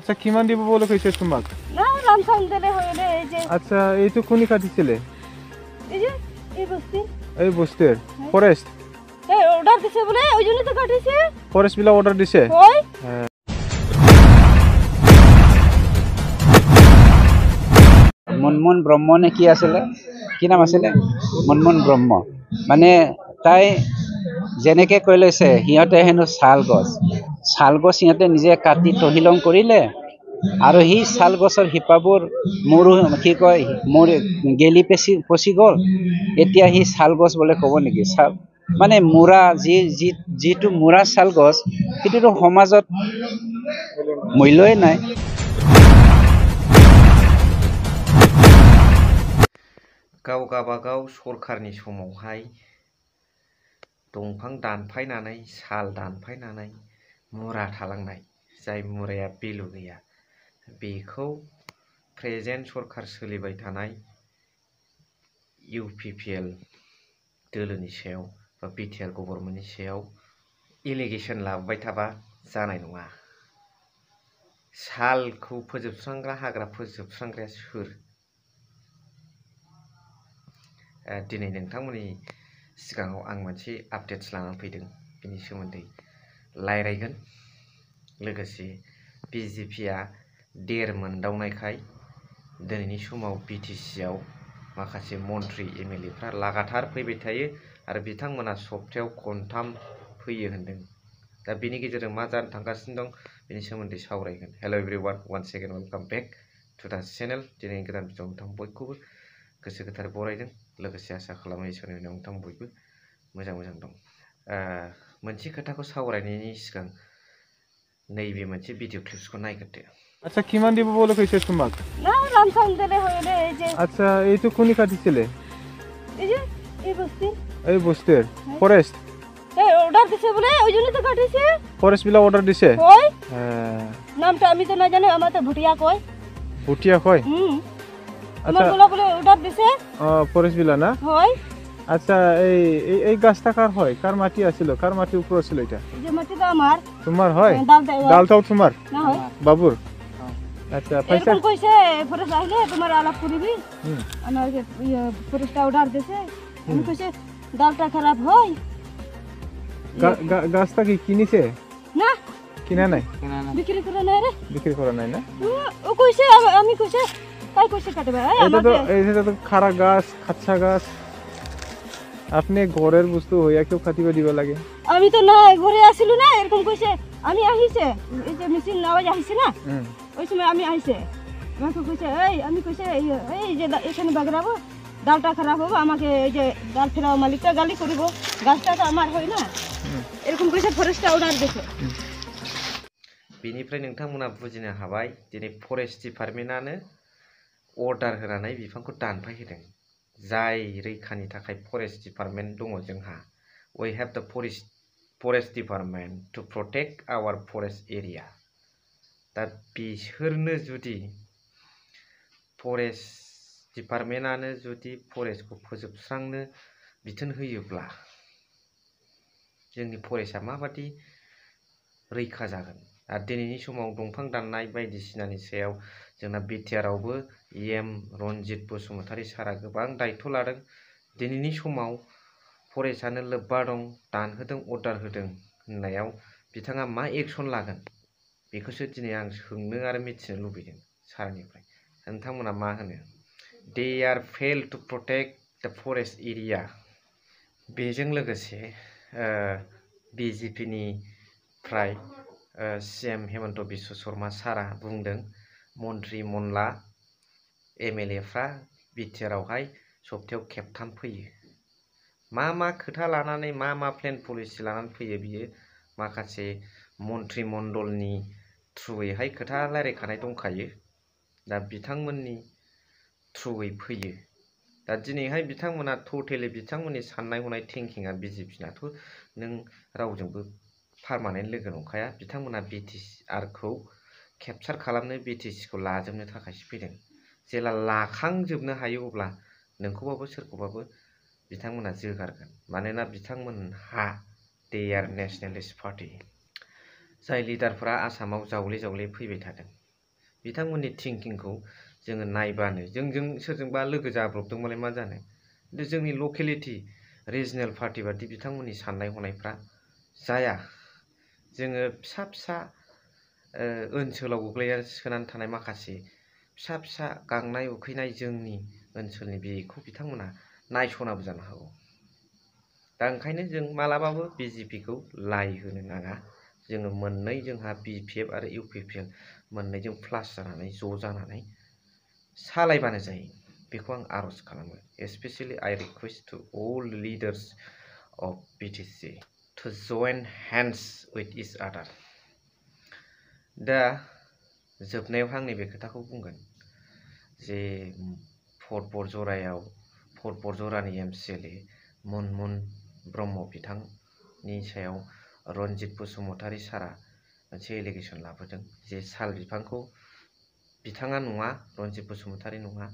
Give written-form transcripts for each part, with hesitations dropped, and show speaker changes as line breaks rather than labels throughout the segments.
আচ্ছা কিমান দিব বলে কইছে তোমাক?
না রামসাম দিলে হইলে এই যে
আচ্ছা এই তো কোনি কাটিছিলে?
এই যে এই বস্তি
এই বস্তির ফরেস্ট
এই অর্ডার দিছে বলে ওই জন্য তো কাটিছে।
ফরেস্ট বিলা অর্ডার দিছে?
ওই
মুনমুন ব্ৰহ্ম নে কি আছিলে, কি নাম আছিলে, মুনমুন ব্ৰহ্ম। মানে তাই যেনেকে কৈ লৈছে সিহঁতে হেনো শাল গছ সিহঁতে নিজে কাটি তহিলং কৰিলে আৰু সেই শাল গছৰ শিপাবোৰ মৰু কি কয় গেলি পচি গ'ল। এতিয়া সি শাল গছ বোলে ক'ব নেকি? মানে মূৰা যিটো মূৰা শাল গছ সেইটোতো সমাজত মূল্যই নাই।
गाव गाबागाव सरखारनि समावहाय दंफां दानफायनानै साल दानफायनानै मुरा थालांनाय, जाय मुराया भेलु गैया, बेखौ प्रेजेन्ट सरखार सोलिबाय थानाय UPPL दोलोनि सायाव बा बिटिआर गभर्नमेन्टनि सायाव एलिगेसन लाबोबाय थाबा जानाय नङा। सालखौ फोजोबस्रांग्रा हाग्रा फोजोबस्रांग्राया सोर? दिनै नोंथांमोननि सिगाङाव आं मोनसे आपडेट्स लानानै फैदों, बेनि सोमोन्दै रायज्लायगोन। लोगोसे BJPआ देर मोनदावनायखाय दिनैनि समाव BTCआव माखासे मन्त्रि MLAफ्रा लागातार फैबाय थायो आरो बिथांमोना सप्तायाव खनथाम फैयो होनदों। दा बेनि गेजेरजों मा जानो थांगासिनो दं बेनि सोमोन्दै सावरायगोन। Hello' everyone, one second welcome back to the channel. दिनै गोदान भिडिअ नोंथां बयखौबो गोसो गोथार बरायदों। लोगोसे आसा खालामो इसोरनि अननायाव नोंथां बयबो मोजां दं। मोनसे खोथाखौ सावरायनायनि सिगां नैबे मोनसे भिडिअ क्लिप्सखौ नायग्रोदो।
আচ্ছা কিমান দিব বলে কইছে তোমাক?
না রামসাম দিলে হইলে এই যে
আচ্ছা এই তো কোনি কাটিছিলে?
এই যে এই বস্তি
এই বস্তির ফরেস্ট
এই অর্ডার দিছে বলে ওই জন্য তো কাটিছে।
ফরেস্ট বিলা অর্ডার দিছে?
ওই
হ্যাঁ
নামটা আমি তো না জানি, আমার তো ভুটিয়া কয়।
ভুটিয়া কয়?
আমার বলে অর্ডার দিছে
ফরেস্ট বিলা না?
হয়।
আচ্ছা এই গাছটা কার হয়? কার মাটি আছিল? কার মাটি উপর ছিল এটা?
এই যে মাটিটা আমার।
তোমার হয়?
ডালটাও
তোমার
না হয়
বাবুর? আচ্ছা পয়সা
এরকম কইছে ফরেস্ট আইলে তোমার আলাপ করিবি। আমার যে ফরেস্ট অর্ডার দিছে, আমি কইছে ডালটা খারাপ হয়।
গাছটা কি কিনিছে?
না
কিনা নাই,
বিক্রি করে নাই রে।
বিক্রি করা নাই না?
ও কইছে আমি কইছে তাই কইছে কাটবে।
এটা তো খারা গাছ, খাচ্ছা গাছ। আপনি ঘরের বস্তু হইয়া কেউ খাতিবা দিবা লাগে?
আমি তো না ঘরে আসিল না, এরকম কইছে। আমি আহিছে এই যে মেশিন আওয়াজ আহিছে না, ওই সময় আমি আহিছে। আমাকে কইছে আমি কইছে এই যে এখানে বাগড়াবো, ডালটা খারাপ হবে, আমাকে এই যে ডাল ফেরাও মালিকটা গালি করিব, গাছটা তো আমার হয় না, এরকম কইছে ফরেস্ট অর্ডার দিছে।
बेनिफ्राय नोंथांमोना बुजिनो हाबाय दिनै फरेस्ट डिपार्टमेन्टआनो अर्डार होनानै बिफांखौ दानफायहोदों। जाय रैखानि थाखाय फरेस्ट डिपार्टमेन्ट दङ जोंहा। We have the forest department to protect our forest area. दा बिसोरनो जुदि फरेस्ट डिपार्टमेन्टआनो जुदि फरेस्टखौ फोजोबस्रांनो बिथोन होयोब्ला जोंनि फरेस्टआ माबादि रैखा जागोन? आरो दिनैनि समाव दंफां दाननाय बायदिसिनानि सायाव जोंना बिटिआरआवबो रन्जित बसुमतारी सारा गोबां दायित्व लादों। दिनैनि समाव फरेस्टआनो लोब्बा दं, दानहोदों, अर्डार होदों होननायाव बिथाङा मा एक्सन लागोन बेखौसो दिनै आं सोंनो आरो मिथिनो लुबैदों सारनिफ्राय। नोंथांमोना मा होनो? They are fail to protect the forest area. बेजों लोगोसे BJPनिफ्राय CM हेमन्त बिश्व शर्मा सारा बुंदों मन्त्रि मनला MLAफ्रा बिटिआरआवहाय सप्तायाव खेबथाम फैयो। मा खोथा लानानै मा प्लेन पलिसि लानानै फैयो बियो माखासे मन्त्रि मण्डलनि थ्रुयैहाय खोथा रायज्लायखानाय दंखायो। दा बिथांमोननि थ्रुयै फैयो। दा दिनैहाय बिथांमोना टटेलि बिथांमोननि साननाय हनाय थिंकिंआ BJPनाथ' नों रावजोंबो पारमानेन्ट लोगो नंखाया। बिथांमोना BTRखौ केपचार खालामनो, BTCखौ लाजोबनो थाखायसो फैदों। जेला लाखांजोबनो हायो अब्ला नोंखौबाबो सोरखौबाबो बिथांमोना जोगारगोन। मानोना बिथांमोनहा दे आर नेशनेलिस्ट पार्टी। जाय लिडारफोरा आसामाव जावले फैबाय थादों। बिथांमोननि थिंकिंखौ जोङो नायबानो जोंजों सोरजोंबा लोगो जाब्रबदोंबालाय मा जानो खिन्थु जोंनि लकेलिटि रिजनेल पार्टि बादि बिथांमोननि साननाय हनायफ्रा जाया जोङो फिसा फिसा ओनसोलाव गोग्लैसोनानै थानाय माखासे फिसा फिसा गांनाय उखैनाय जोंनि ओनसोलनि बेखौ बिथांमोना नायस'नाबो जानो हागौ दा ओंखायनो जों मालाबाबो बिजेपिखौ लाइ होनो नाङा जोङो मोननै जोंहा बिपिएफ आरो इउपिपिएल मोननैजों प्लास जानानै ज' जानानै सालायबानो जायो बेखौ आं आर'ज खालामो especially I request to all leaders of BTC to join hands with each other दा जोबनायाव आं नैबे खोथाखौ बुंगोन जे फर्ट बरजरानि एमसिएलए मुनमुन ब्रह्म बिथांनि सायाव रनजित बसुमतारी सारा मोनसे एलिगेसन लाबोदों जे साल बिफांखौ बिथाङा नङा रनजित बसुमतारी नङा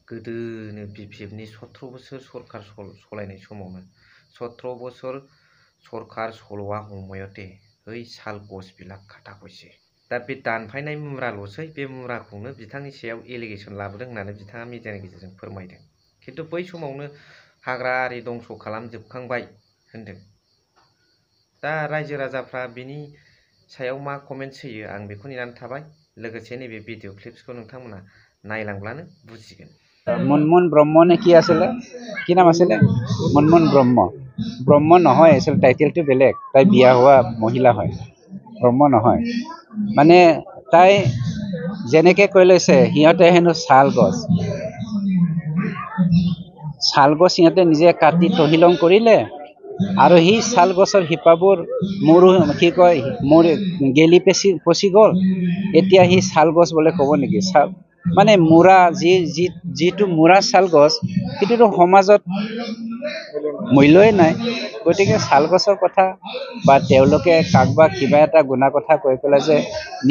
गोदोनो बिपिएफनि 17 बोसोर सरकार सलायनाय समावनो 17 बोसोर सरकार सल'आ हमयते ओइ साल गस बिलाक खाथा खयसे दा बे दानफायनाय मुराल'सै बे मुराखौनो बिथांनि सायाव एलिगेसन लाबोदों होननानै बिथाङा मिडियानि गेजेरजों फोरमायदों खिन्थु बै समावनो हाग्रा आरि दंस' खालामजोबखांबाय होनदों दा रायजो राजाफ्रा बिनि सायाव मा कमेन्ट्स होयो आं बेखौ नेनानै थाबाय लोगोसे नैबे भिडिअ क्लिप्सखौ नोंथांमोना नायलांब्लानो बुजिगोन
মুনমুন ব্ৰহ্ম নে কি আছিলে কি নাম আছিলে মুনমুন ব্ৰহ্ম নহয় আচল টাইটেলটো বেলেগ তাই বিয়া হোৱা মহিলা হয় ব্ৰহ্ম নহয় মানে তাই যেনেকে কৈ লৈছে সিহঁতে হেনো শাল গছ সিহঁতে নিজে কাটি তহিলং কৰিলে আৰু সেই শাল গছৰ শিপাবোৰ কি কয় গেলি পচি গ'ল এতিয়া সি শাল গছ বোলে ক'ব নেকি মানে মুৰা যিটো মুৰা শাল গছ সেইটোতো সমাজত মূল্যই নাই গতিকে শাল গছৰ কথা বা তেওঁলোকে কাকবা কিবা এটা গুণা কথা কৈ পেলাই যে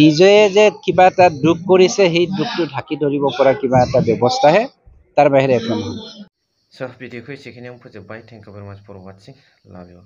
নিজে যে কিবা এটা দুখ কৰিছে সেই দুখটো ঢাকি ধৰিব পৰা কিবা এটা ব্যৱস্থাহে তাৰ বাহিৰে একো নহয়
स' भिडिअखौ एसेखिनियावनो फोजोबबाय थेंक इउ भेरि माच फर वाचिं लाभ इउ